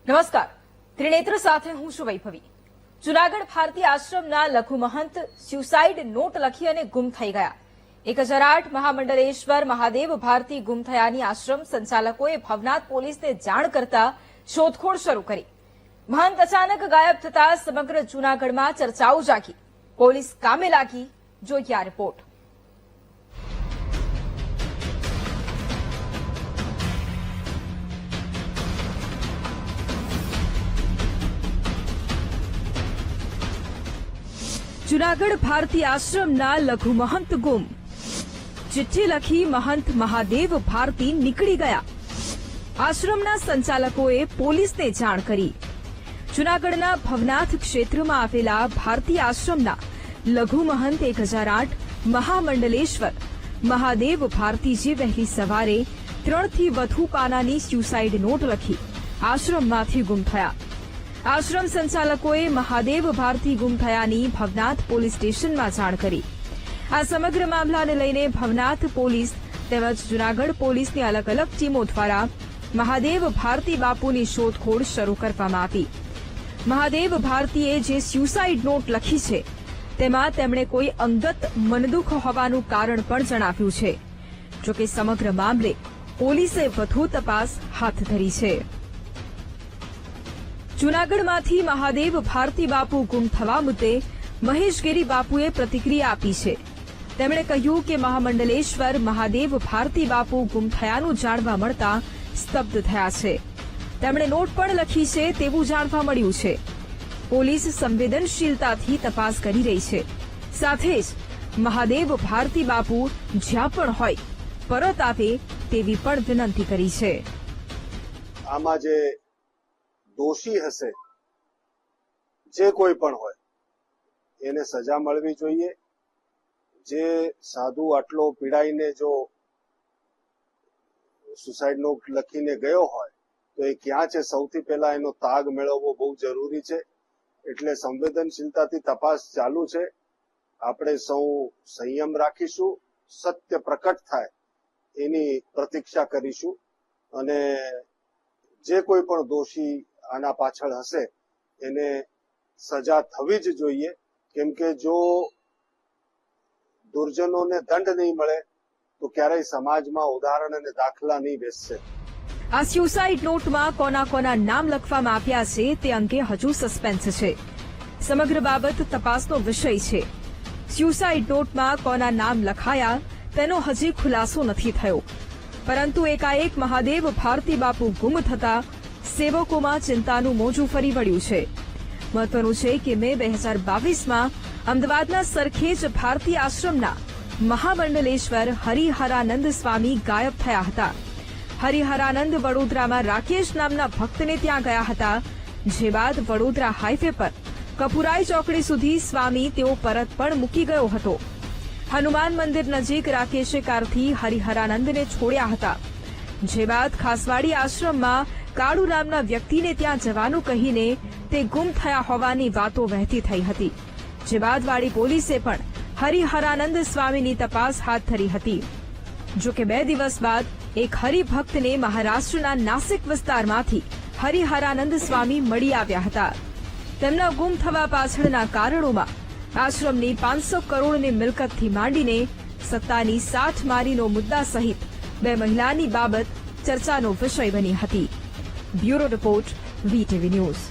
નમસ્કાર, ત્રિનેત્ર સાથે હું છું વૈભવી। જૂનાગઢ ભારતી આશ્રમના લઘુમહંત સ્યુસાઇડ નોટ લખી અને ગુમ થઈ ગયા। 1008 મહામંડલેશ્વર મહાદેવ ભારતી ગુમ થયાની આશ્રમ સંચાલકોએ ભવનાથ પોલીસને જાણ કરતા શોધખોળ શરૂ કરી। મહંત અચાનક ગાયબ થતા સમગ્ર જૂનાગઢમાં ચર્ચાઓ જાગી। પોલીસ કામે લાગી। જોઈએ આ રિપોર્ટ। જૂનાગઢ ભારતી આશ્રમના લઘુમહંત ગુમ। ચિઠ્ઠી લખી મહંત મહાદેવ ભારતી નીકળી ગયા। આશ્રમના સંચાલકોએ પોલીસને જાણ કરી। જૂનાગઢના ભવનાથ ક્ષેત્રમાં આવેલા ભારતી આશ્રમના લઘુમહંત 1008 મહામંડલેશ્વર મહાદેવ ભારતીજી વહેલી સવારે 3 થી વધુ પાનાની સ્યુસાઇડ નોટ લખી આશ્રમમાંથી ગુમ થયા। આશ્રમ સંચાલકોએ મહાદેવ ભારતી ગુમ થયાની ભવનાથ પોલીસ સ્ટેશનમાં જાણ કરી। આ સમગ્ર મામલાને લઈને ભવનાથ પોલીસ તેમજ જૂનાગઢ પોલીસની અલગ અલગ ટીમો દ્વારા મહાદેવ ભારતી બાપુની શોધખોળ શરૂ કરવામાં આવી। મહાદેવ ભારતીએ જે સ્યુસાઇડ નોટ લખી છે તેમાં તેમણે કોઈ અંગત મનદુખ હોવાનું કારણ પણ જણાવ્યું છે। જોકે સમગ્ર મામલે પોલીસે વધુ તપાસ હાથ ધરી છે। જૂનાગઢમાંથી મહાદેવ ભારતી બાપુ ગુમ થવા મુદ્દે મહેશગીરી બાપુએ પ્રતિક્રિયા આપી છે। તેમણે કહ્યું કે મહામંડલેશ્વર મહાદેવ ભારતી બાપુ ગુમ થયાનું જાણવા મળતા સ્તબ્ધ થયા છે। તેમણે નોટ પણ લખી છે તેવું જાણવા મળ્યું છે। પોલીસ સંવેદનશીલતાથી તપાસ કરી રહી છે। સાથે જ મહાદેવ ભારતી બાપુ જ્યાં પણ હોય પરત આવે તેવી પણ વિનંતી કરી છે। આમાં જે દોષી હશે, જે કોઈ પણ હોય, એને સજા મળવી જોઈએ। જે સાધુ આટલો પીડાઈને જો સુસાઇડ નોટ લખીને ગયો હોય તો એ ક્યાં છે, સૌથી પહેલા એનો તાગ મેળવવો બહુ જરૂરી છે। એટલે સંવેદનશીલતાથી તપાસ ચાલુ છે। આપણે સૌ સંયમ રાખીશું, સત્ય પ્રકટ થાય એની પ્રતીક્ષા કરીશું અને જે કોઈ પણ દોષી આના પાછળ હશે એને સજા થવી જ જોઈએ। કેમ કે જો દુર્જનોને દંડ નહીં મળે તો ક્યારેય સમાજમાં ઉદાહરણ અને દાખલા નહીં બેસશે। આ સ્યુસાઇડ નોટમાં કોના કોના નામ લખવામાં આવ્યા છે તે અંગે હજુ સસ્પેન્સ છે। સમગ્ર બાબત તપાસનો વિષય છે। સ્યુસાઇડ નોટમાં કોના નામ લખાયા તેનો હજી ખુલાસો નથી થયો, પરંતુ એકાએક મહાદેવ ભારતી બાપુ ગુમ થતા સેવકોમાં ચિંતાનું મોજું ફરી વળ્યું છે। મહત્વનું છે કે મે 2022માં અમદાવાદના સરખેજ ભારતી આશ્રમના મહામંડલેશ્વર હરિહરાનંદ સ્વામી ગાયબ થયા હતા। હરિહરાનંદ વડોદરામાં રાકેશ નામના ભક્તને ત્યાં ગયા હતા, જે બાદ વડોદરા હાઈવે પર કપુરાઈ ચોકડી સુધી સ્વામી તેઓ પરત પણ મૂકી ગયો હતો। હનુમાન મંદિર નજીક રાકેશે કારથી હરિહરાનંદને છોડ્યા હતા, જે બાદ ખાસવાડી આશ્રમમાં કાળુ નામના વ્યક્તિને ત્યાં જવાનું કહીને તે ગુમ થયા હોવાની વાતો વહેતી થઈ હતી, જે બાદ વાડી પોલીસે પણ હરિહરાનંદ સ્વામીની તપાસ હાથ ધરી હતી। જોકે 2 દિવસ બાદ એક હરિભક્તને મહારાષ્ટ્રના નાસિક વિસ્તારમાંથી હરિહરાનંદ સ્વામી મળી આવ્યા હતા। તેમના ગુમ થવા પાછળના કારણોમાં આશ્રમની 500 કરોડની મિલકતથી માંડીને સત્તાની 60 મારીનો મુદ્દા સહિત 2 મહિલાની બાબત ચર્ચાનો વિષય બની હતી। Bureau report, VTV news.